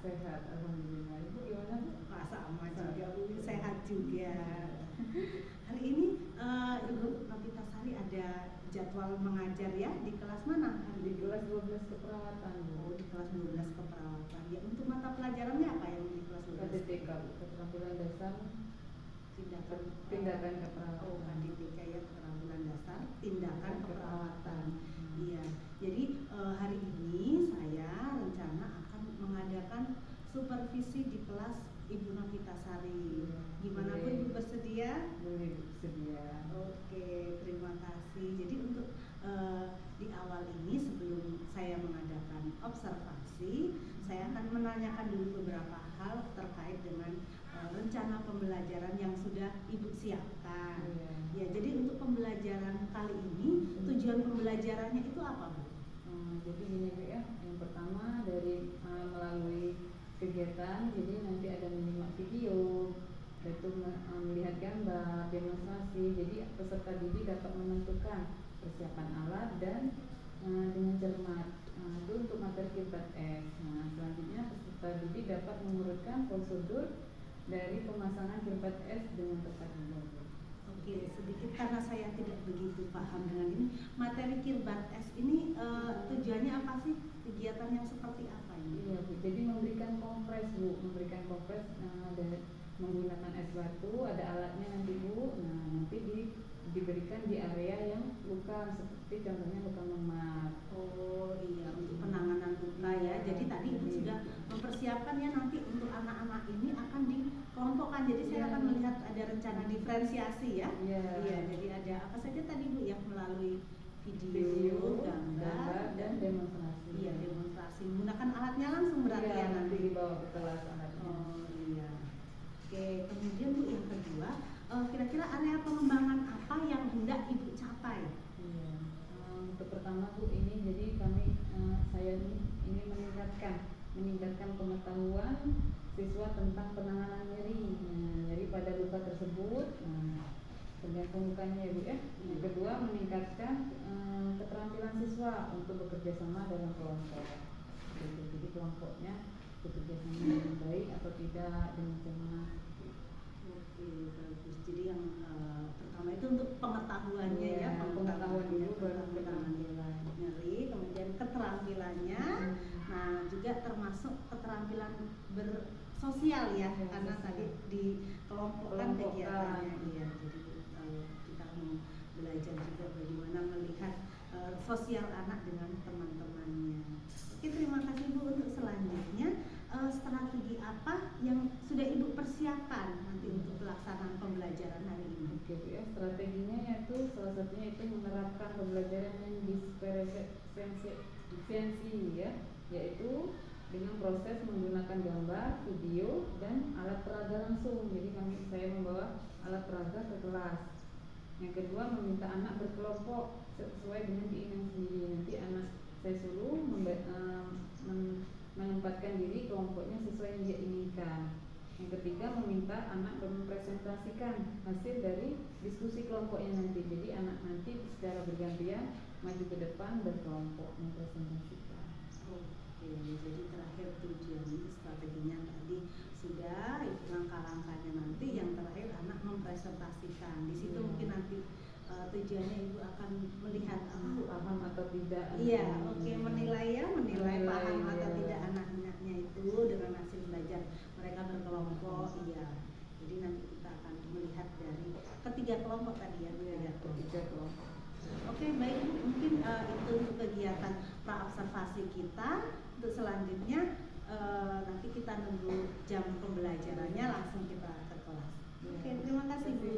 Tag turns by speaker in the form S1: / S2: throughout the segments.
S1: sehat, alhamdulillah. Ibu gimana Bu?
S2: Sama juga Bu, sehat juga. Hari ini Ibu Novitasari ada jadwal mengajar ya, di kelas mana?
S1: Di kelas 12 keperawatan Bu.
S2: Oh, di kelas 12 keperawatan. Ya, untuk mata pelajarannya apa yang di kelas 12?
S1: KDTK, keterampilan dasar tindakan keperawatan.
S2: Oh, KDTK ya, keterampilan dasar tindakan keperawatan. Iya. Jadi hari ini saya rencana akan mengadakan supervisi di kelas Ibu Novitasari. Gimana Bu, Ibu bersedia?
S1: Boleh bersedia.
S2: Oke, terima kasih. Jadi untuk di awal ini sebelum saya mengadakan observasi, saya akan menanyakan dulu beberapa hal terkait dengan rencana pembelajaran yang sudah Ibu siapkan. Ya, jadi untuk pembelajaran kali ini tujuan pembelajarannya itu apa Bu?
S1: Jadi gini Bu ya, yang pertama dari melalui kegiatan, jadi nanti ada menyimak video, yaitu melihat gambar, demonstrasi. Jadi peserta didik dapat menentukan persiapan alat dan dengan cermat. Itu untuk materi Kirbat S. Selanjutnya peserta didik dapat mengurutkan prosedur dari pemasangan Kirbat S dengan tepat.
S2: Oke, sedikit karena saya tidak begitu paham dengan ini. Materi Kirbat S ini tujuannya apa sih? Kegiatan yang seperti apa ini?
S1: Iya Bu, jadi memberikan kompres Bu, dan menggunakan es batu, ada alatnya nanti Bu. Nah, nanti diberikan di area yang luka, seperti contohnya luka memar.
S2: Oh iya, untuk penanganan luka ya. Jadi tadi Ibu sudah mempersiapkan ya, nanti untuk anak-anak ini akan dikelompokkan. Jadi saya akan melihat ada rencana diferensiasi ya. Iya, jadi ada apa saja tadi Bu ya, melalui video, gambar
S1: dan demonstrasi.
S2: Iya, demonstrasi. Menggunakan alatnya langsung berarti ya nanti
S1: dibawa ke kelas alatnya.
S2: Oh iya. Oke, kemudian Bu yang kedua, kira-kira area pengembangan apa yang hendak Ibu capai?
S1: Iya. Untuk pertama Bu, ini jadi saya ini meningkatkan pengetahuan siswa tentang penanganan nyeri pada luka tersebut. Tergantung lukanya ya Bu ya. Yang kedua, meningkatkan keterampilan siswa untuk bekerja sama dalam kelompok. Jadi kelompoknya bekerja sama dengan baik atau tidak dengan cermat.
S2: Oke, bagus. Jadi yang pertama itu untuk pengetahuannya ya,
S1: pengetahuan dulu baru
S2: keterampilan nyeri, kemudian keterampilannya. Nah, juga termasuk keterampilan bersosial ya, karena tadi dikelompokkan kegiatannya. Iya, jadi kita mau belajar juga bagaimana melihat sosial anak dengan teman-temannya. Oke, terima kasih Bu. Untuk selanjutnya, strategi apa yang sudah Ibu persiapkan nanti untuk pelaksanaan pembelajaran hari ini?
S1: Oke Bu ya, strateginya yaitu salah satunya itu menerapkan pembelajaran yang diferensiasi ya, yaitu dengan proses menggunakan gambar, video, dan alat peraga langsung. Jadi saya membawa alat peraga ke kelas. Yang kedua, meminta anak berkelompok sesuai dengan keinginan sendiri. Nanti anak saya suruh menempatkan diri kelompoknya sesuai yang dia inginkan. Yang ketiga, meminta anak mempresentasikan hasil dari diskusi kelompoknya nanti. Jadi anak nanti secara bergantian maju ke depan berkelompok mempresentasikan.
S2: Oke, jadi terakhir tujuannya, strateginya tadi sudah, langkah-langkahnya nanti. Yang terakhir anak mempresentasikan. Di situ mungkin nanti tujuannya Ibu akan melihat
S1: paham atau tidak.
S2: Iya, oke, menilai paham atau tidak anaknya itu dengan hasil belajar mereka berkelompok. Iya, jadi nanti kita akan melihat dari ketiga kelompok tadi ya.
S1: Ketiga kelompok.
S2: Oke, baik Bu, mungkin itu untuk kegiatan pra-observasi kita. Untuk selanjutnya nanti kita nunggu jam pembelajarannya, langsung kita ke kelas. Oke, terima kasih Bu.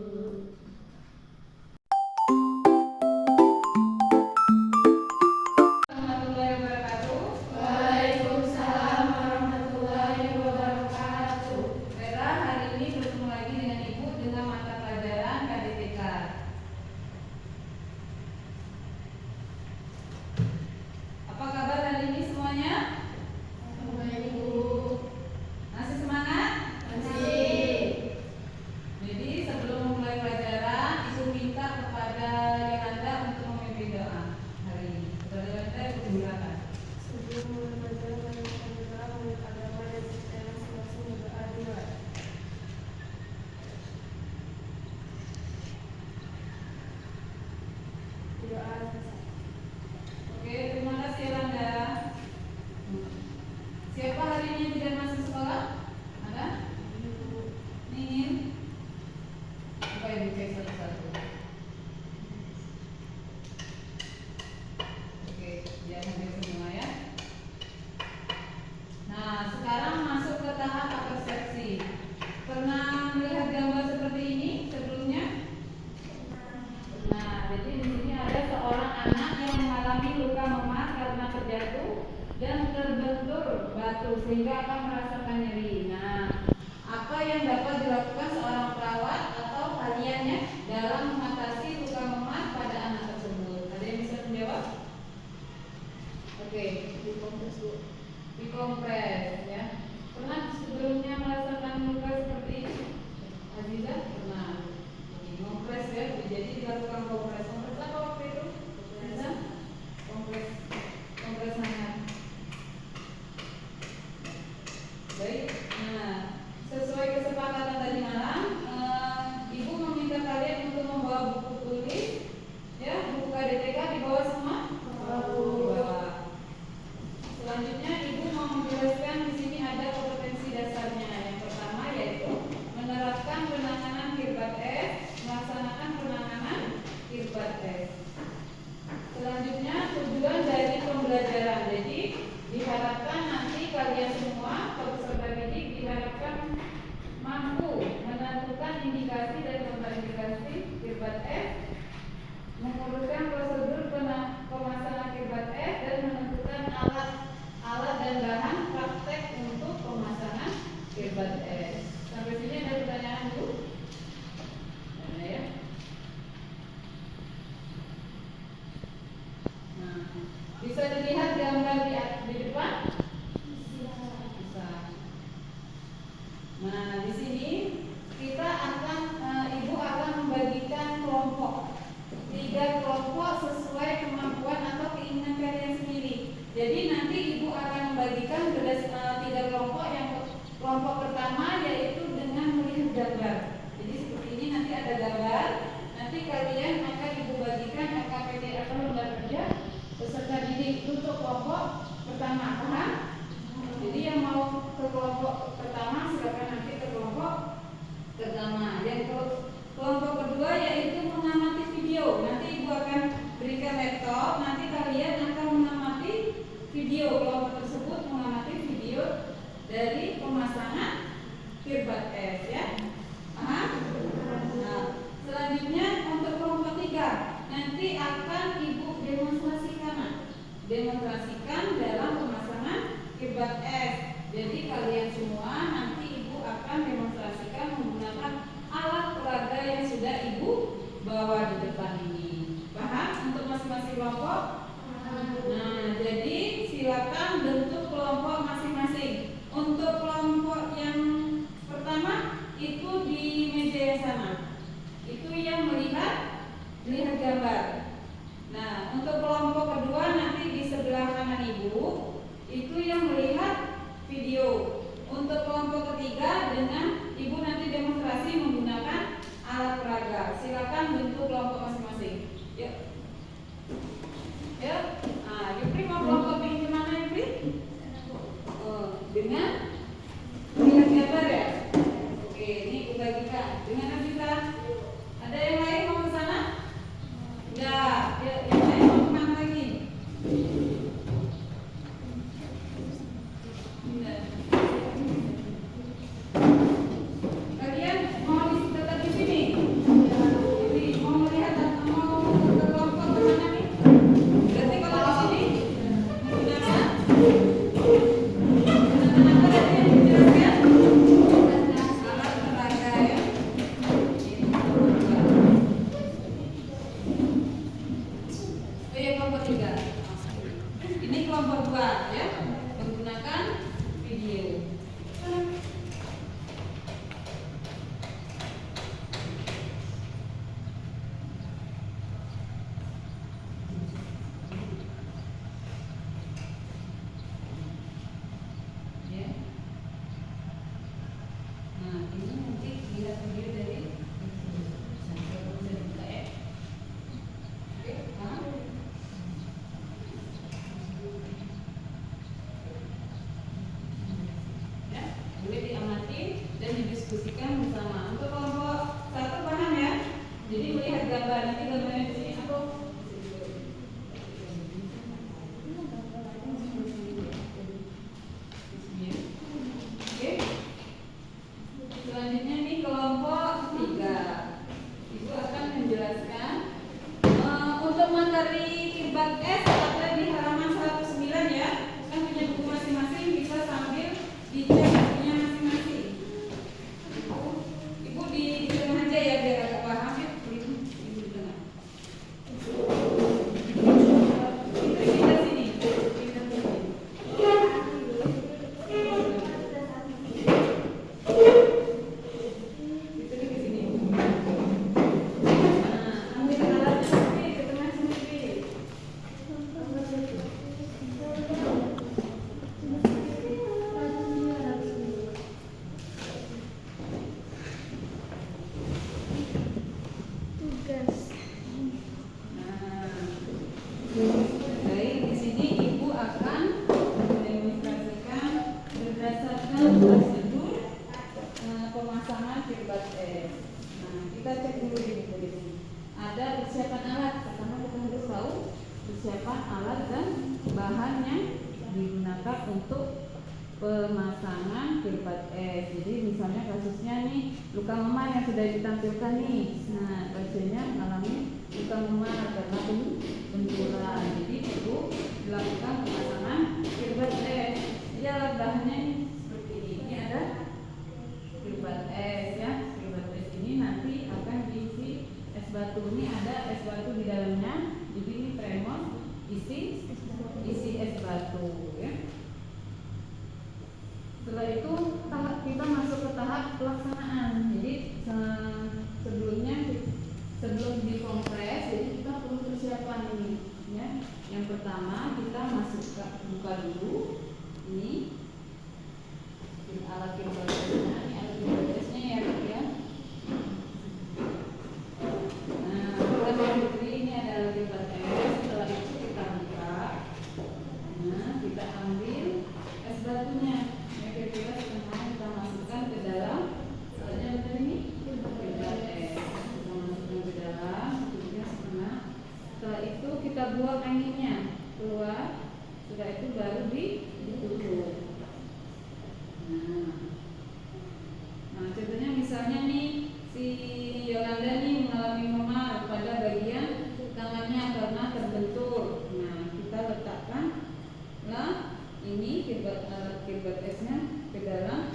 S1: Jadi sebelum memulai pelajaran dan terbentur batu sehingga akan merasakan nyeri. Nah, apa yang dapat dilakukan seorang perawat atau kalian ya dalam mengatasi luka memar pada anak tersebut? Ada yang bisa menjawab? Oke, dikompres Bu. Dikompres ya. Pernah sebelumnya merasakan luka seperti ini? Aziza pernah. Kompres ya, jadi dilakukan kompres. Kompres apa waktu itu? Aziza? Kompres hangat. Baik. Nah, sesuai kesepakatan tadi malam, Ibu meminta kalian untuk membawa buku tulis, ya, buku KDTK dibawa semua. Selanjutnya Ibu mau menjelaskan di sini ada kompetensi dasarnya. Yang pertama yaitu menerapkan penanganan kirbat S, melaksanakan penanganan kirbat S. Selanjutnya tujuan dari pembelajaran. Jadi diharapkan nanti kalian semua peserta didik diharapkan mampu menentukan indikasi dan kontraindikasi kirbat S, menguruskan prosedur pemasangan kirbat S, dan menentukan alat dan bahan praktek untuk pemasangan kirbat S. Sampai sini ada pertanyaan Bu? Ada ya? Nah, bisa dilihat gambar di depan? Bisa. Nah, di sini kita akan Ibu akan membagikan kelompok. 3 kelompok sesuai kemampuan atau keinginan kalian sendiri. Jadi nanti Ibu akan membagikan 3 kelompok. Yang kelompok pertama yaitu dengan melihat gambar. Jadi seperti ini nanti ada gambar. Nanti kalian akan Ibu bagikan LKPD atau lembar kerja peserta didik untuk kelompok pertama. Paham? Jadi yang mau ke kelompok pertama silakan nanti ke kelompok pertama. Yang kelompok kedua yaitu mengamati video. Nanti Ibu akan berikan laptop. Nanti kalian akan mengamati video. Kelompok tersebut mengamati video dari pemasangan kirbat S ya. Paham? Nah, selanjutnya untuk kelompok 3 nanti akan Ibu demonstrasikan dalam pemasangan kirbat S. Jadi kalian semua nanti Ibu akan demonstrasikan menggunakan alat peraga yang sudah Ibu bawa di depan ini. Paham untuk masing-masing kelompok? Nah, jadi silakan bentuk kelompok masing-masing. Untuk kelompok yang pertama itu di meja yang sama. Itu yang melihat gambar. Nah, untuk kelompok kedua nanti di sebelah kanan Ibu itu yang melihat video. Untuk kelompok ketiga dengan Ibu nanti demonstrasi menggunakan alat peraga. Silakan bentuk kelompok masing-masing. Yuk. Yuk. Nah, Yupri mau kelompok yang gimana Yupri? Dengan melihat gambar ya. Oke, ini Ibu bagikan. Dengan Aziza. Ada yang lain mau ke sana? Enggak. Yang lain mau kemana lagi? Kalian mau tetap di sini? Jadi mau melihat perangkat untuk pemasangan kirbat es. Jadi misalnya kasusnya nih luka memar yang sudah ditampilkan nih. Nah, pasiennya mengalami luka memar karena benturan. Jadi perlu dilakukan pemasangan kirbat es. Jadi alat bahannya nih seperti ini. Ini ada kirbat es ya. Kirbat es ini nanti akan diisi es batu. Ini ada es batu di dalamnya. Jadi ini tremos isi es batu ya. Setelah itu kita masuk ke tahap pelaksanaan. Jadi sebelum dikompres, jadi kita perlu persiapan ini ya. Yang pertama kita buka dulu ini alat kirbat esnya. Ini alat kirbat esnya ya. Nah, ini ada alat kirbat es. Setelah itu kita buka. Nah, kita ambil es batunya. Kira-kira setengah kita masukkan ke dalam. Soalnya benar ini kirbat es. Kita masukkan ke dalam, kemudian setengah. Setelah itu kita buang anginnya keluar. Setelah itu baru ditutup. Nah, contohnya misalnya nih si Yolanda nih mengalami memar pada bagian tangannya karena terbentur. Nah, kita letakkan ini alat kirbat esnya ke dalam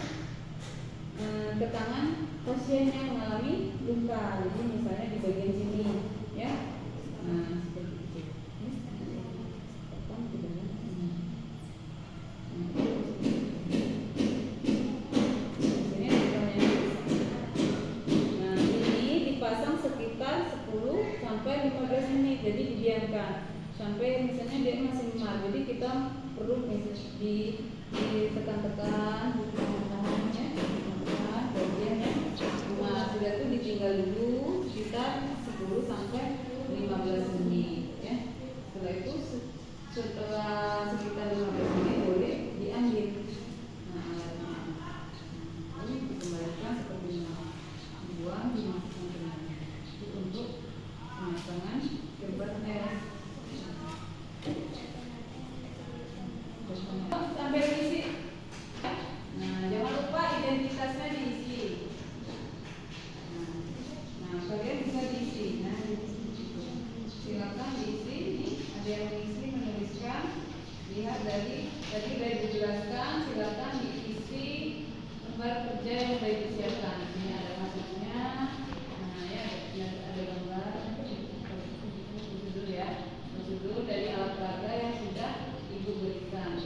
S1: ke tangan pasien yang mengalami luka. Jadi misalnya di bagian sini ya. Nah, seperti itu. Nah, ini dipasang sekitar 10 sampai 15 menit. Jadi didiamkan sampai misalnya dia masih memar. Jadi kita perlu ditekan-tekan, ditekan bagiannya. Nah, sudah itu ditinggal dulu sekitar 10 sampai 15 menit ya. Setelah itu setelah sekitar 15 menit boleh diambil. Nah, ini dikembalikan seperti ini. Dibuang, dimasukkan ke dalam. Itu untuk pemasangan kirbat es. Sampai diisi. Nah, jangan lupa identitasnya diisi. Nah, kalian bisa diisi. Nah, silakan diisi. Nih, ada yang diisi menuliskan. Lihat tadi sudah dijelaskan. Silakan diisi lembar kerja yang sudah disiapkan. Ini ada maksudnya. Nah, ya ada gambar. Prosedur ya. Prosedur dari alat peraga yang sudah Ibu berikan.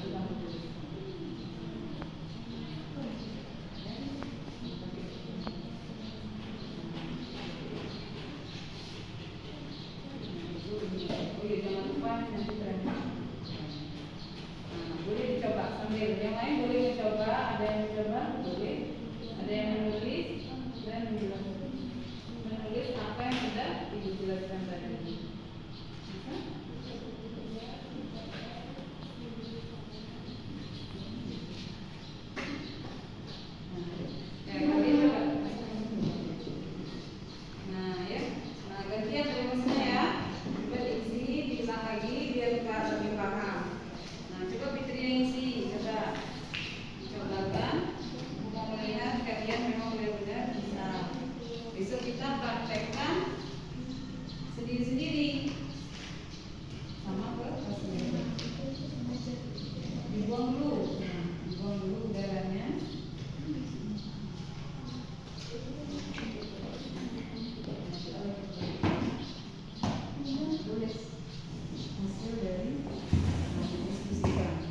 S1: Jangan lupa nanti boleh dicoba sambil yang lain boleh dicoba. Ada yang mencoba boleh. Ada yang menulis dan menulis apa yang sudah Ibu jelaskan tadi. Besok kita praktekkan sendiri-sendiri sama ke pasien. Dibuang dulu, dibuang dulu udaranya. Tulis hasil dari diskusikan.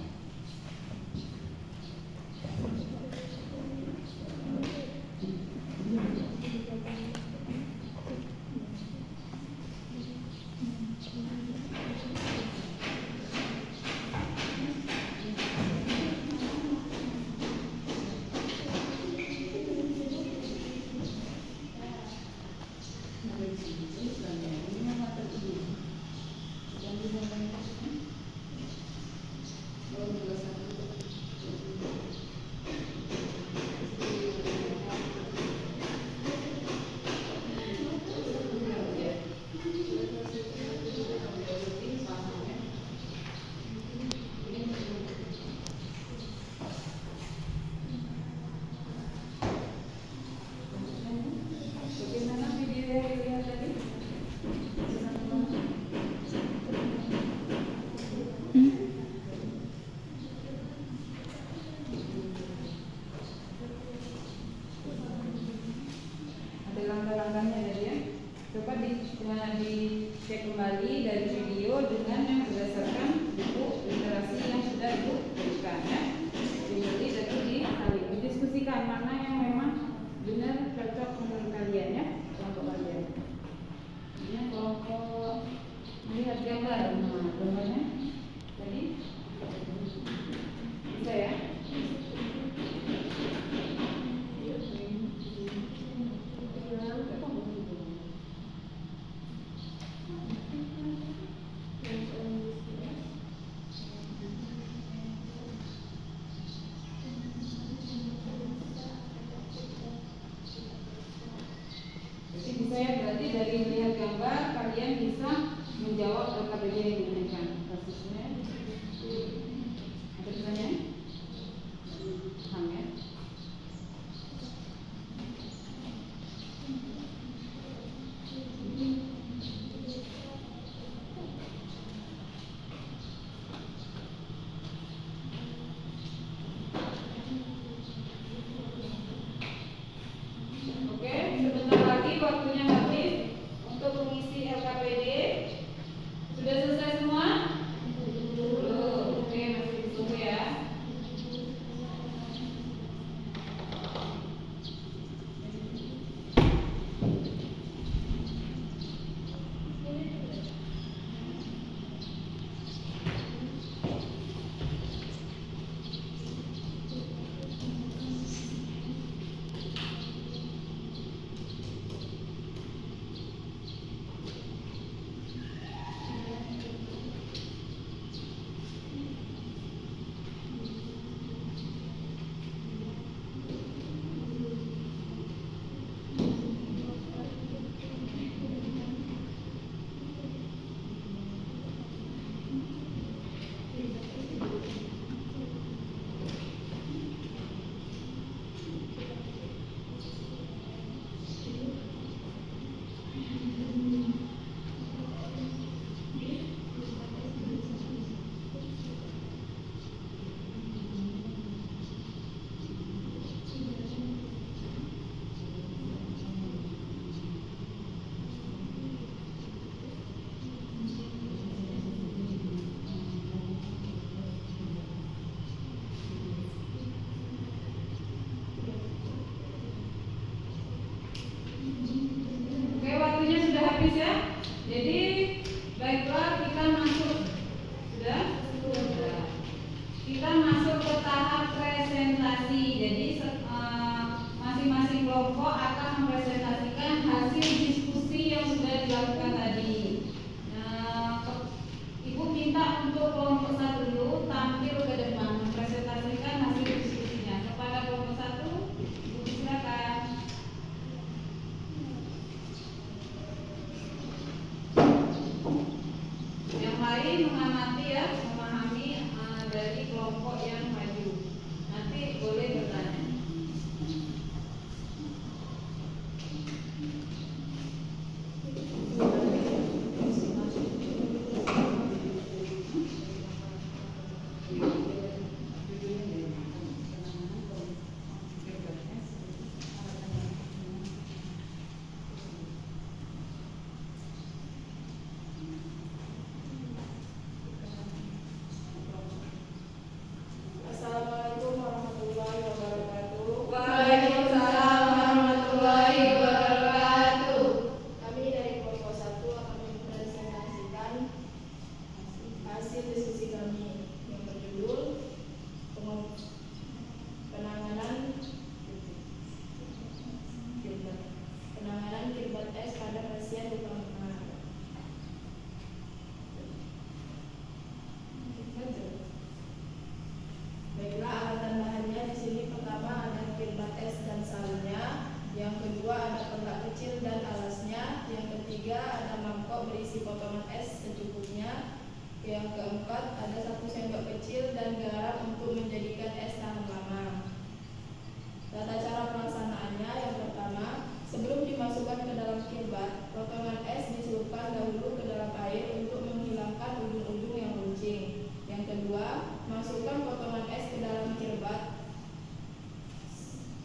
S3: memasukkan potongan es ke dalam kirbat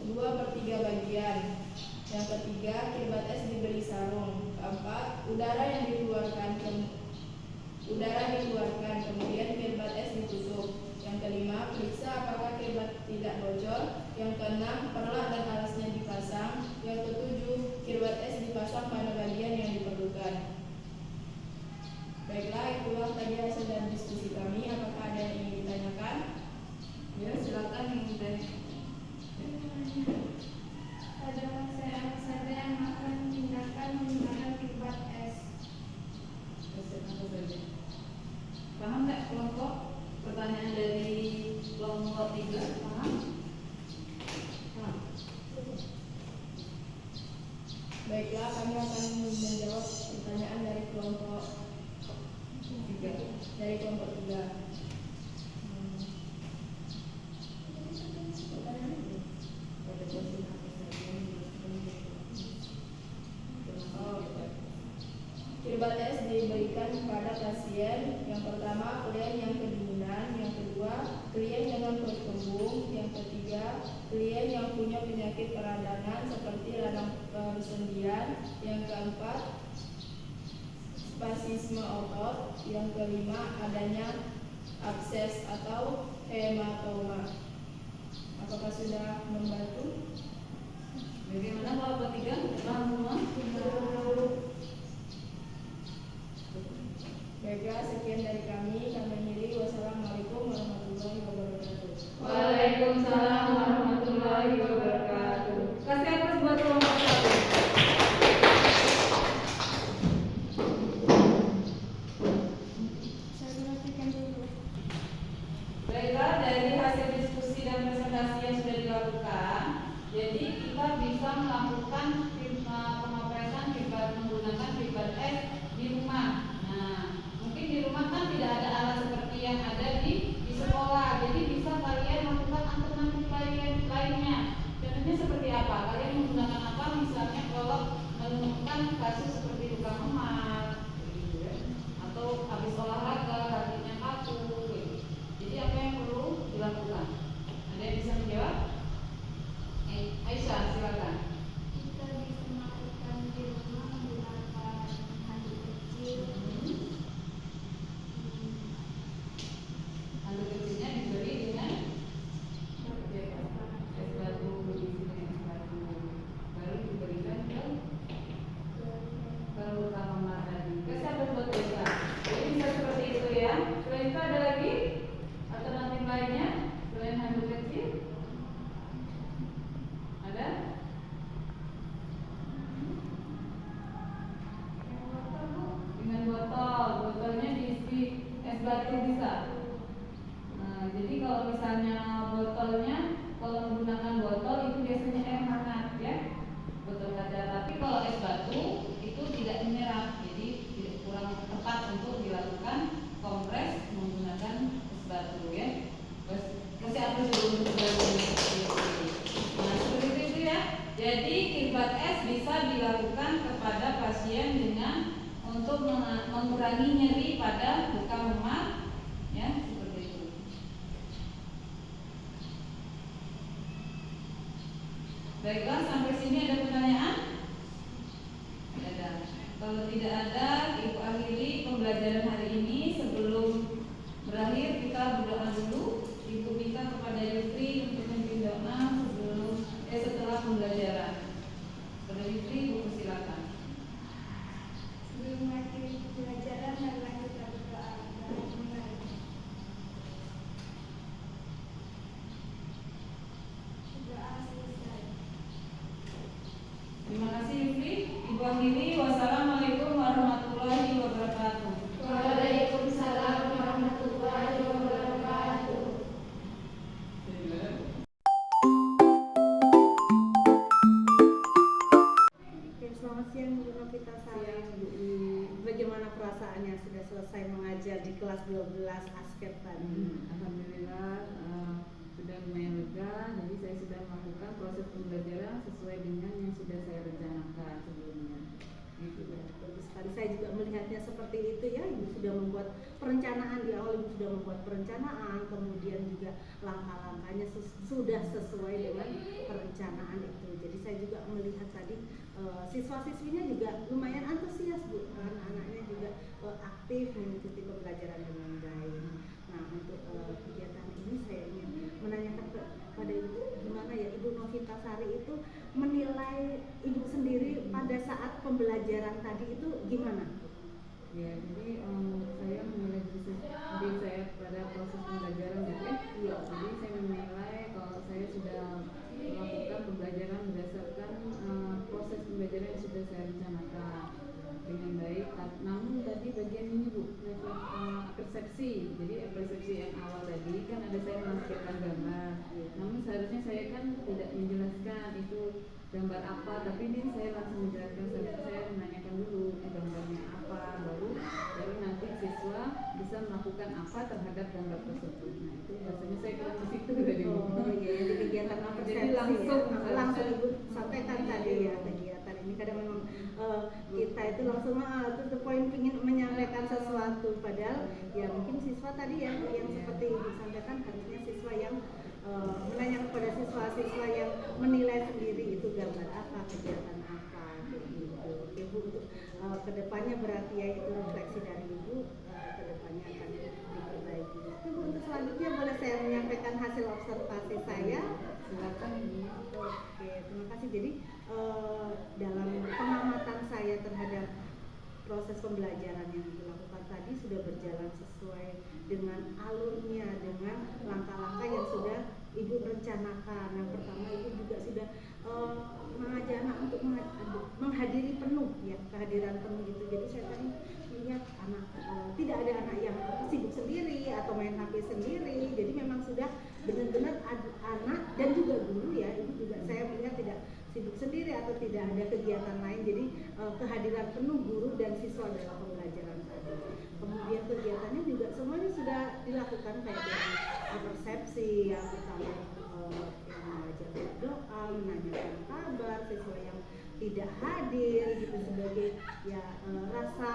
S3: 2/3 bagian. Yang ketiga, kirbat es diberi sarung. Keempat, udara dikeluarkan, kemudian kirbat es ditutup. Yang kelima, periksa apakah kirbat tidak bocor. Yang keenam, perlak dan alasnya dipasang. Yang ketujuh, kirbat es dipasang pada bagian yang diperlukan. Baiklah, itulah tadi hasil dan diskusi kami. Apakah ada yang ingin ditanyakan? Ya, silakan yang teh.
S4: Ada saya apa saja yang akan tindakan menggunakan kirbat es?
S1: Paham nggak kelompok? Pertanyaan dari kelompok 3, paham? Paham?
S3: Baiklah, kami akan menjawab pertanyaan dari kelompok 3. Kirbat es diberikan kepada pasien. Yang pertama, klien yang kedinginan. Yang kedua, klien dengan perut kembung. Yang ketiga, klien yang punya penyakit peradangan seperti radang persendian. Yang keempat, spasisme otot. Yang kelima, adanya abses atau hematoma. Apakah sudah membantu?
S1: Bagaimana kelompok 3? Paham semua?
S3: Baiklah, sekian dari kami. Kami akhiri. Wassalamualaikum warahmatullahi wabarakatuh.
S1: Waalaikumsalam warahmatullahi wabarakatuh. Kasih aplaus buat kelompok 1.
S4: Saya perhatikan dulu.
S1: Baiklah, dari hasil diskusi dan presentasi yang sudah dilakukan, jadi kita bisa melakukan pengoperasian kirbat menggunakan kirbat es di rumah. Nah, mungkin di rumah kan tidak ada alat seperti yang ada di sekolah, jadi bisa kalian lakukan alternatif lainnya. Contohnya seperti apa? Kalian menggunakan apa? Misalnya kalau menemukan kasus seperti luka memar, gitu ya, atau habis olahraga kakinya kaku, gitu. Jadi apa yang perlu dilakukan? Ada yang bisa menjawab? Aisyah, silakan.
S4: Kita bisa melakukan di rumah menggunakan handuk kecil.
S1: Handuk kecilnya diberi dengan es batu, berisi dengan es batu, baru diberikan ke luka memar tadi. Kasih apa buat Aisyah? Jadi bisa seperti itu ya. Selain itu ada lagi alternatif lainnya selain handuk kecil? Ada? Dengan botolnya diisi es batu bisa. Nah, jadi kalau misalnya botolnya, kalau menggunakan botol itu biasanya air hangat ya, botol kaca. Tapi kalau es batu itu tidak menyerap, jadi tidak kurang tepat untuk dilakukan kompres menggunakan es batu ya. Kasih apa dulu untuk Nah, seperti itu ya. Jadi kirbat es bisa dilakukan kepada pasien dengan untuk mengurangi nyeri pada luka memar ya, seperti itu. Baiklah, sampai sini ada pertanyaan? Tidak ada. Kalau tidak ada, Ibu akhiri pembelajaran hari ini. Sebelum berakhir kita berdoa dulu. Ibu minta kepada Yusri untuk memimpin doa setelah pembelajaran. Kepada Yusri, Ibu persilakan.
S4: Sebelum mengakhiri pelajaran, marilah kita berdoa. Doa selesai.
S1: Terima kasih Yusri. Ibu akhiri. Wassalamualaikum warahmatullahi wabarakatuh.
S4: Waalaikumsalam warahmatullahi wabarakatuh.
S2: Oke, selamat siang Bu Novita Salim. Bagaimana perasaannya sudah selesai mengajar di kelas 12 Asker tadi?
S1: Alhamdulillah sudah lumayan lega. Jadi saya sudah melakukan proses pembelajaran sesuai dengan yang sudah saya rencanakan sebelumnya. Gitu ya.
S2: Bagus sekali, saya juga melihatnya seperti itu ya Ibu sudah membuat perencanaan, di awal ibu sudah membuat perencanaan, kemudian juga langkah-langkahnya sudah sesuai dengan perencanaan itu. Jadi saya juga melihat tadi siswa-siswinya juga lumayan antusias Bu, anak-anaknya juga aktif mengikuti pembelajaran dengan baik. Nah untuk kegiatan ini saya ingin menanyakan kepada ibu, gimana ya Ibu Novitasari itu menilai ibu sendiri pada saat pembelajaran tadi itu gimana?
S1: Ya, jadi saya menilai diri saya pada proses pembelajaran gitu ya. Jadi saya menilai kalau saya sudah melakukan pembelajaran berdasarkan proses pembelajaran yang sudah saya rencanakan dengan baik. Namun tadi bagian ini Bu, persepsi. Jadi persepsi yang awal tadi kan ada saya menampilkan gambar. Namun seharusnya saya kan tidak menjelaskan itu gambar apa, tapi ini saya langsung menjelaskan. Saya menanyakan dulu gambarnya apa, baru nanti siswa bisa melakukan apa terhadap gambar tersebut. Nah itu biasanya saya kurang ke situ tadi.
S2: Oh iya, jadi kegiatan persepsi
S1: jadi langsung
S2: ya. Langsung Ibu sampaikan tadi ya kegiatan ini. Kadang memang kita itu langsung to the point ingin menyampaikan sesuatu, padahal ya mungkin siswa tadi ya yang seperti Ibu sampaikan harusnya siswa yang menanyakan kepada siswa-siswa yang menilai sendiri itu gambar apa, kegiatan apa gitu. Oke Bu, untuk kedepannya berarti ya itu refleksi dari Ibu, kedepannya akan diperbaiki. Oke Bu, untuk selanjutnya boleh saya menyampaikan hasil observasi saya.
S1: Silakan.
S2: Oke, terima kasih. Jadi dalam pengamatan saya terhadap proses pembelajaran yang dilakukan tadi sudah berjalan sesuai dengan alurnya, dengan langkah-langkah yang sudah Ibu rencanakan. Yang pertama Ibu juga sudah mengajak anak untuk menghadiri penuh ya, kehadiran penuh gitu. Jadi saya tadi lihat anak tidak ada anak yang sibuk sendiri atau main HP sendiri. Jadi memang sudah benar-benar anak dan juga guru ya, Ibu juga saya melihat tidak sibuk sendiri atau tidak ada kegiatan lain. Jadi kehadiran penuh guru dan siswa dalam pembelajaran tadi. Kemudian kegiatannya juga semuanya sudah dilakukan kayak dari persepsi yang kita yang mengajar doa, menanyakan kabar siswa yang tidak hadir gitu sebagai ya rasa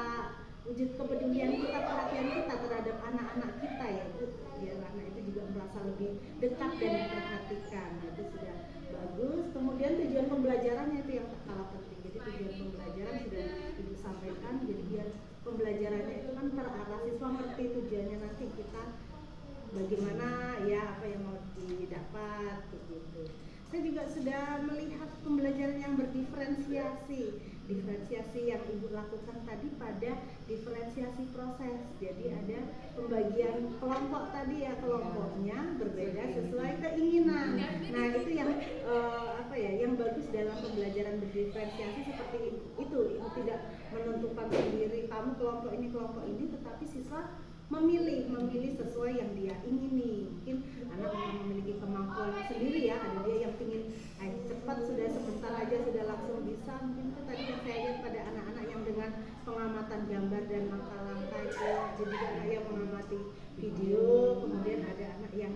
S2: wujud kepedulian kita, perhatian kita terhadap anak-anak kita ya Bu, biar anak itu juga merasa lebih dekat dan diperhatikan. Nah, itu sudah bagus. Kemudian tujuan pembelajarannya itu yang tak kalah penting. Jadi tujuan pembelajaran sudah Ibu sampaikan. Jadi biar pembelajarannya itu kan terarah, siswa ngerti tujuannya nanti kita bagaimana ya, apa yang mau didapat begitu. Saya juga sudah melihat pembelajaran yang berdiferensiasi. Diferensiasi yang Ibu lakukan tadi pada diferensiasi proses. Jadi ada pembagian kelompok tadi ya, kelompoknya berbeda sesuai keinginan. Nah itu yang apa ya, yang bagus dalam pembelajaran berdiferensiasi seperti itu. Ibu tidak menentukan sendiri kamu kelompok ini, tetapi siswa memilih sesuai yang dia ingini. Mungkin anak yang memiliki kemampuan sendiri ya, ada dia yang ingin cepat, sudah sebentar aja sudah langsung bisa. Mungkin itu tadi yang saya lihat pada anak-anak yang dengan pengamatan gambar dan langkah-langkah itu, jadi anak yang mengamati video. Kemudian ada anak yang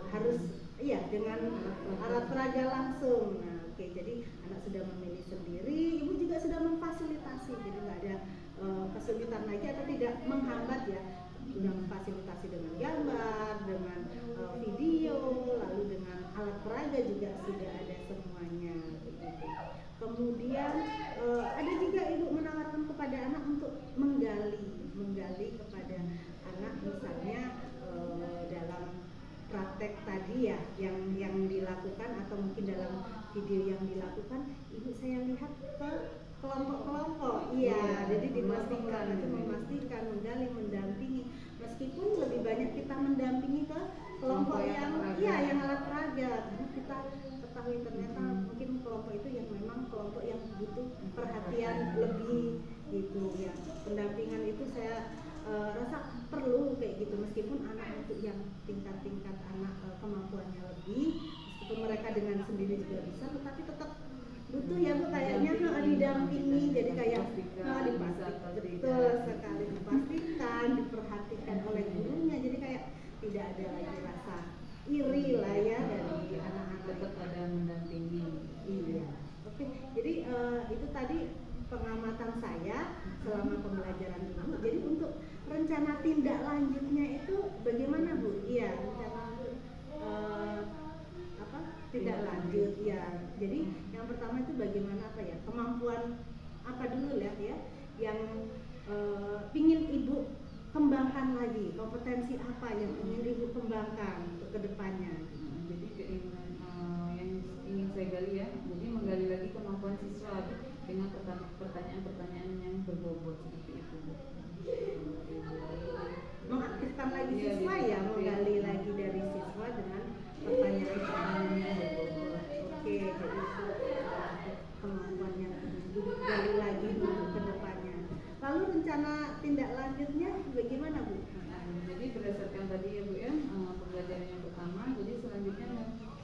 S2: harus iya dengan alat peraga langsung. Nah oke, jadi anak sudah memilih sendiri, Ibu juga sudah memfasilitasi, jadi nggak ada kesulitan lagi atau tidak menghambat ya. Sudah memfasilitasi dengan gambar, dengan video, lalu dengan alat peraga juga sudah ada semuanya begitu. Kemudian ada juga Ibu menawarkan kepada anak untuk menggali kepada anak, misalnya dalam praktek tadi ya yang dilakukan atau mungkin dalam video yang dilakukan, Ibu saya lihat ke kelompok-kelompok, iya, jadi memastikan, menggali, mendampingi. Meskipun lebih banyak kita mendampingi ke kelompok yang yang alat peraga, karena kita ketahui ternyata mungkin kelompok itu yang memang kelompok yang butuh perhatian lebih gitu ya. Pendampingan itu saya rasa perlu kayak gitu, meskipun anak untuk yang tingkat-tingkat anak kemampuannya lebih, meskipun mereka dengan sendiri juga bisa, tetapi tetap butuh ya Bu kayaknya didampingi, jadi kayak dipastikan, betul sekali, dipastikan, diperhatikan oleh gurunya, jadi kayak tidak ada lagi rasa iri lah ya dari anak-anak,
S1: tetap ada mendampingi.
S2: Iya, oke. Jadi itu tadi pengamatan saya selama pembelajaran Ibu. Jadi untuk Jadi yang pertama itu bagaimana apa ya, kemampuan apa dulu ya yang pingin ibu kembangkan lagi, kompetensi apa yang ingin ibu kembangkan untuk kedepannya.
S1: Jadi keinginan yang ingin saya gali ya, jadi menggali lagi kemampuan siswa dengan pertanyaan-pertanyaan yang berbobot seperti itu.
S2: Mengaktifkan lagi siswa ya, menggali lagi dari siswa dengan pertanyaan-pertanyaan yang berbobot. Oke, jadi itu kemampuan yang gali lagi untuk kedepannya. Lalu rencana tindak lanjutnya bagaimana Bu?
S1: Jadi berdasarkan tadi ya Bu ya, pembelajaran yang pertama, jadi selanjutnya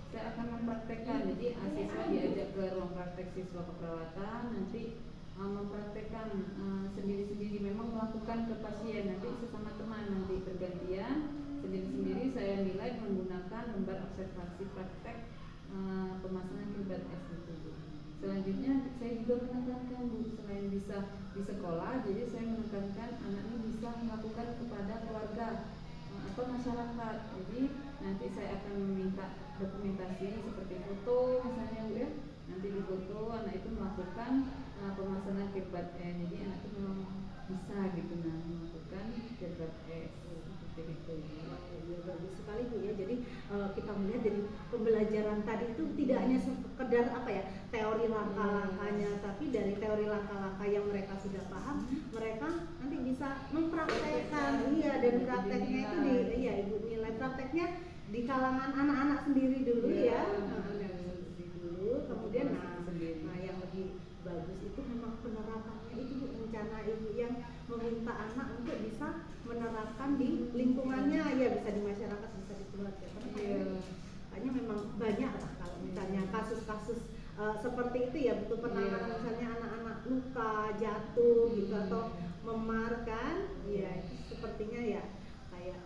S1: saya akan mempraktekkan. Jadi siswa diajak ke ruang praktek siswa keperawatan, nanti mempraktekkan sendiri-sendiri, memang melakukan ke pasien, nanti sesama teman, nanti bergantian sendiri-sendiri saya nilai menggunakan lembar observasi praktek pemasangan kirbat es itu Bu. Selanjutnya saya juga menekankan Bu, selain bisa di sekolah, jadi saya menekankan anak ini bisa melakukan kepada keluarga atau masyarakat. Jadi nanti saya akan meminta dokumentasi seperti foto misalnya Bu ya, nanti di foto anak itu melakukan pemasangan kirbat es. Jadi anak itu memang bisa gitu melakukan kirbat es seperti itu.
S2: Ya, bagus sekali Bu ya. Jadi kita melihat dari pembelajaran tadi itu tidak hanya sekedar apa ya, teori langkah-langkahnya, tapi dari teori langkah-langkah yang mereka sudah paham, mereka nanti bisa mempraktekkan. Iya, dan prakteknya itu Ibu nilai prakteknya di kalangan anak-anak sendiri dulu ya. Dulu, kemudian nah yang lebih bagus itu memang penerapannya itu Bu, rencana Ibu yang meminta anak untuk bisa menerapkan di lingkungannya, ya bisa di masyarakat, bisa di keluarga. Kayaknya memang banyak lah kalau misalnya kasus-kasus seperti itu ya, butuh penanganan misalnya anak-anak luka, jatuh gitu atau memar kan, ya itu sepertinya ya kayak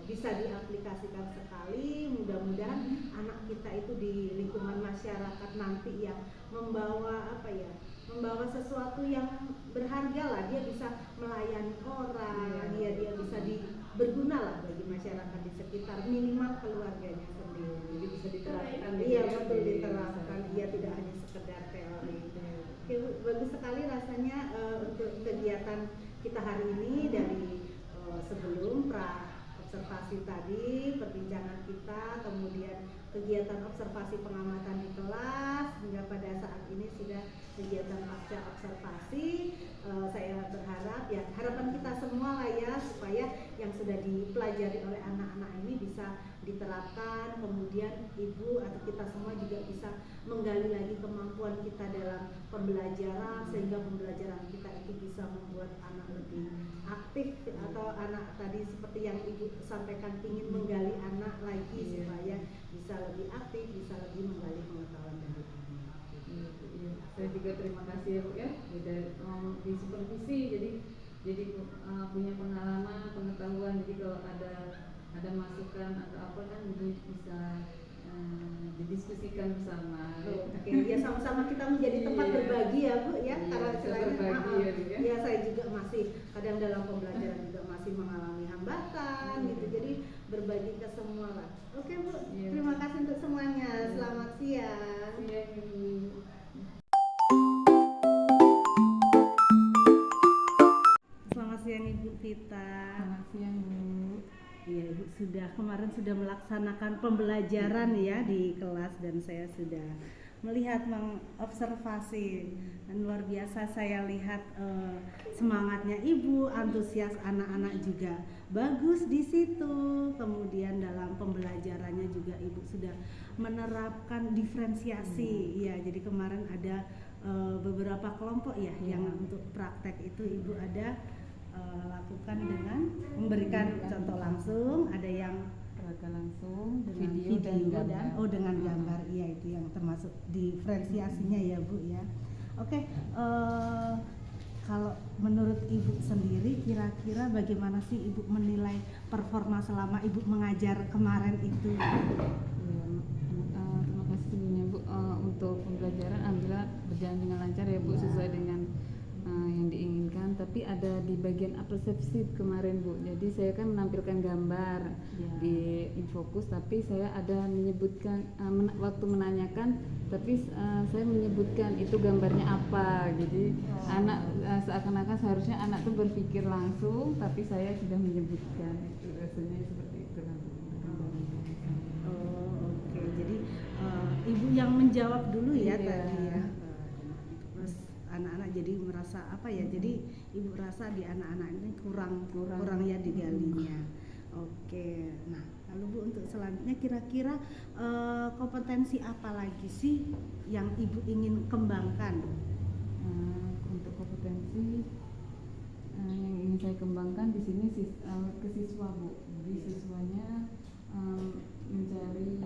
S2: bisa diaplikasikan sekali. Mudah-mudahan anak kita itu di lingkungan masyarakat nanti yang membawa apa ya, membawa sesuatu yang berharga lah, dia bisa melayani orang, dia bisa berguna lah bagi masyarakat di sekitar, minimal keluarganya sendiri.
S1: Jadi bisa diterapkan.
S2: Iya betul, diterapkan. Dia tidak hanya sekedar teori. Oke, bagus sekali rasanya untuk kegiatan kita hari ini, dari sebelum observasi tadi, perbincangan kita, kemudian kegiatan observasi pengamatan di kelas, hingga pada saat ini sudah kegiatan pasca observasi. Saya berharap ya, harapan kita semua lah ya, supaya yang sudah dipelajari oleh anak-anak ini bisa diterapkan, kemudian ibu atau kita semua juga bisa menggali lagi kemampuan kita dalam pembelajaran, sehingga pembelajaran kita itu bisa membuat anak lebih aktif, atau anak tadi seperti yang ibu sampaikan, ingin menggali anak lagi supaya bisa lebih aktif, bisa lebih menggali pengetahuan dari anak.
S1: Saya juga terima kasih ya Bu ya, di supervisi, jadi punya pengalaman, pengetahuan. Jadi kalau ada masukan atau apa kan jadi bisa didiskusikan bersama.
S2: Oke, ya sama-sama kita menjadi tempat berbagi ya Bu ya, karena selain ya saya juga masih kadang dalam pembelajaran juga masih mengalami hambatan gitu, jadi berbagi ke semua lah. Oke Bu, terima kasih untuk semuanya. Selamat siang. Selamat siang Ibu Vita.
S1: Selamat siang Bu.
S2: Iya, Ibu kemarin sudah melaksanakan pembelajaran ya di kelas, dan saya sudah melihat mengobservasi, dan luar biasa saya lihat semangatnya Ibu, antusias anak-anak juga bagus di situ. Kemudian dalam pembelajarannya juga Ibu sudah menerapkan diferensiasi. Iya, jadi kemarin ada beberapa kelompok ya yang untuk praktek itu Ibu ada lakukan dengan memberikan contoh langsung, ada yang
S1: peraga langsung dengan
S2: video
S1: dan gambar.
S2: dengan gambar. Iya, itu yang termasuk diferensiasinya ya Bu ya. Oke, kalau menurut Ibu sendiri, kira-kira bagaimana sih Ibu menilai performa selama Ibu mengajar kemarin itu?
S1: Terima kasih sebelumnya Bu, untuk pembelajaran alhamdulillah berjalan dengan lancar ya Bu, sesuai dengan yang diinginkan. tapi ada di bagian appersepsi kemarin Bu. Jadi saya kan menampilkan gambar di Infokus, tapi saya ada menyebutkan waktu menanyakan, tapi saya menyebutkan itu gambarnya apa. Jadi anak seakan-akan seharusnya anak tuh berpikir langsung, tapi saya sudah menyebutkan. Itu rasanya seperti itu lah Bu.
S2: Oke. Jadi ibu yang menjawab dulu ya
S1: Iya.
S2: tadi ya. Terus anak-anak jadi merasa apa ya? Jadi ibu rasa di anak-anak ini kurang ya digalinya. Oke. Nah, lalu Bu untuk selanjutnya kira-kira kompetensi apa lagi sih yang ibu ingin kembangkan?
S1: Untuk kompetensi yang ingin saya kembangkan di sini ke siswa Bu. Jadi siswanya mencari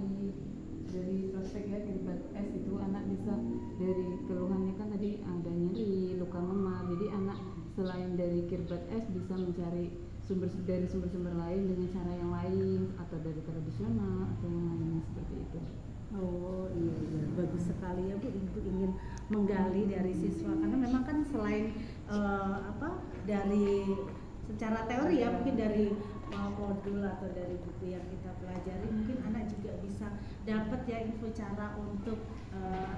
S1: dari praktek ya Kirbat S itu anak bisa dari keluhannya kan tadi ada nyeri, luka memar. Jadi anak selain dari Kirbat S bisa mencari sumber-sumber lain dengan cara yang lain atau dari tradisional atau yang lainnya seperti itu.
S2: Oh iya, bagus sekali ya Bu, ibu ingin menggali dari siswa karena memang kan selain dari secara teori ya mungkin dari modul atau dari buku yang kita pelajari mungkin anak juga bisa dapat ya info cara untuk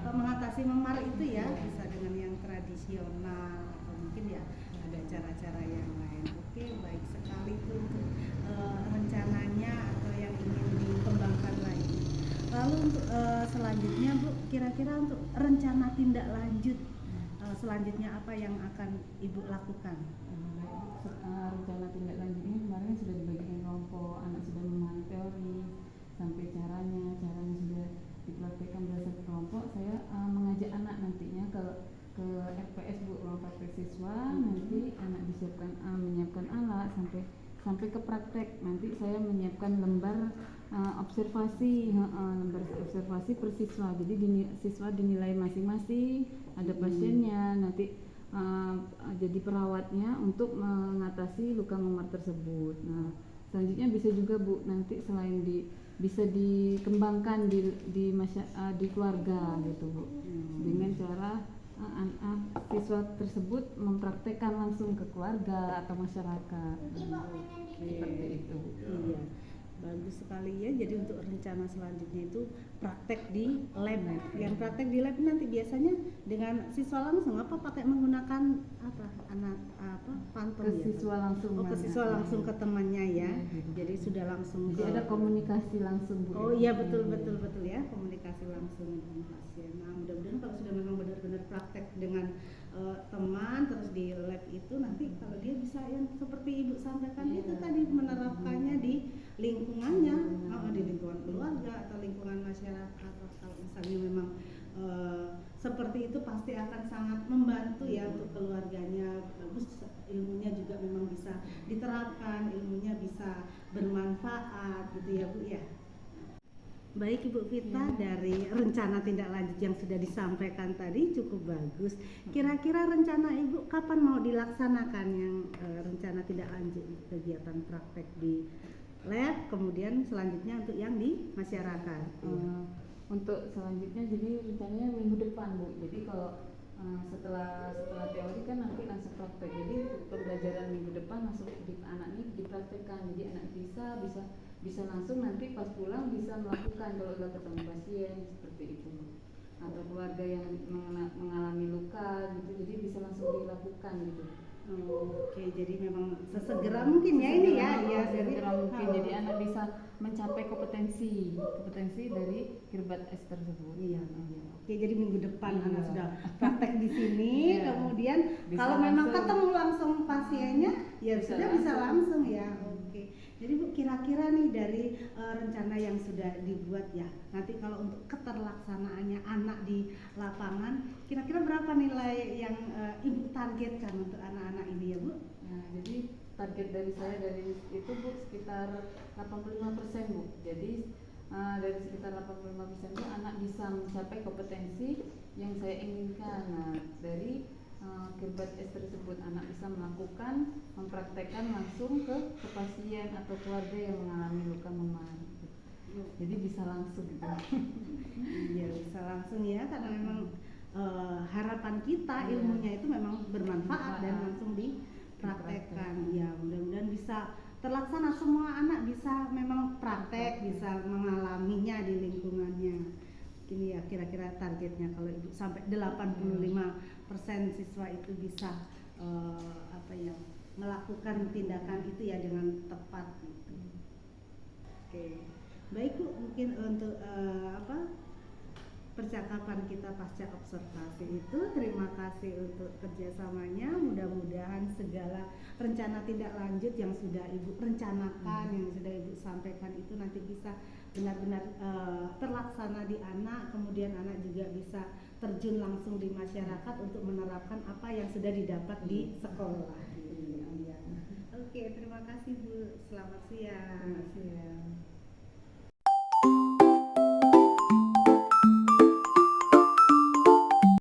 S2: mengatasi memar itu ya, bisa dengan yang tradisional atau mungkin ya ada cara-cara yang lain. Oke, baik sekali itu untuk rencananya atau yang ingin dikembangkan lagi. Lalu untuk selanjutnya Bu, kira-kira untuk rencana tindak lanjut selanjutnya apa yang akan Ibu lakukan?
S1: Rencana tindak lanjutnya kemarin sudah dibagikan kelompok, anak sudah memahami teori sampai caranya sudah dipraktikkan berdasarkan kelompok. Saya mengajak anak nantinya ke RPS Bu, ruang praktek siswa. Nanti anak disiapkan menyiapkan alat sampai ke praktek. Nanti saya menyiapkan lembar observasi per siswa. Jadi siswa dinilai masing-masing, ada pasiennya, nanti jadi perawatnya untuk mengatasi luka memar tersebut. Nah, selanjutnya bisa juga Bu, nanti selain bisa dikembangkan di keluarga gitu Bu, dengan cara siswa tersebut mempraktekkan langsung ke keluarga atau masyarakat. Seperti itu.
S2: Iya, bagus sekali ya. Jadi untuk rencana selanjutnya itu praktek di lab. Yang praktek di lab nanti biasanya dengan siswa langsung pakai menggunakan pantun
S1: Ke
S2: ya?
S1: siswa langsung.
S2: Ke siswa langsung ke temannya ya. Jadi sudah langsung
S1: Jadi ada komunikasi langsung Bu.
S2: Oh iya, betul ya, komunikasi langsung dengan pasien. Nah, mudah-mudahan kalau sudah memang benar-benar praktek dengan teman terus di lab itu nanti kalau dia bisa yang seperti Ibu sampaikan itu tadi menerapkannya di lingkungannya, di lingkungan keluarga atau lingkungan masyarakat. Kalau misalnya memang seperti itu pasti akan sangat membantu ya untuk keluarganya. Bagus, ilmunya juga memang bisa diterapkan, ilmunya bisa bermanfaat gitu ya Bu ya. Baik Ibu Vita, dari rencana tindak lanjut yang sudah disampaikan tadi cukup bagus. Kira-kira rencana Ibu kapan mau dilaksanakan yang rencana tindak lanjut kegiatan praktek di lab, kemudian selanjutnya untuk yang di masyarakat?
S1: Untuk selanjutnya jadi rencananya minggu depan Bu. Jadi kalau setelah teori kan nanti langsung praktek. Jadi pembelajaran minggu depan langsung anak ini dipraktekkan. Jadi anak bisa langsung nanti pas pulang bisa melakukan kalau udah ketemu pasien seperti itu. Atau keluarga yang mengalami luka gitu, jadi bisa langsung dilakukan gitu.
S2: Oke, jadi memang sesegera mungkin ya ini ya,
S1: sesegera mungkin. Jadi anak bisa mencapai kompetensi dari Kirbat S tersebut.
S2: Iya. Oke, jadi minggu depan anak sudah praktek di sini, kemudian
S1: Bisa
S2: kalau memang
S1: langsung.
S2: ketemu langsung pasiennya, ya sudah bisa langsung ya. Oke. Jadi Bu, kira-kira nih dari rencana yang sudah dibuat ya, nanti kalau untuk keterlaksanaannya anak di lapangan, kira-kira berapa nilai yang Ibu targetkan untuk anak-anak ini ya Bu?
S1: Nah, jadi target dari saya dari itu Bu sekitar 85% Bu. Jadi dari sekitar 85% itu anak bisa mencapai kompetensi yang saya inginkan. Nah, dari Kirbat S tersebut anak bisa mempraktekkan langsung ke pasien atau keluarga yang mengalami luka memar. Jadi bisa langsung gitu.
S2: Iya, bisa langsung ya, karena memang harapan kita ilmunya itu memang bermanfaat dan langsung praktekkan. Ya, mudah-mudahan bisa terlaksana, semua anak bisa memang praktek, bisa mengalaminya di lingkungannya. Ini ya kira-kira targetnya kalau Ibu sampai 85% siswa itu bisa melakukan tindakan itu ya dengan tepat gitu. Oke. Baik Bu, mungkin untuk percakapan kita pasca observasi itu, terima kasih untuk kerjasamanya. Mudah-mudahan segala rencana tindak lanjut yang sudah Ibu rencanakan, yang sudah Ibu sampaikan itu nanti bisa benar-benar terlaksana di anak, kemudian anak juga bisa terjun langsung di masyarakat untuk menerapkan apa yang sudah didapat di sekolah. Oke, terima kasih Bu. Selamat siang.
S1: Selamat siang.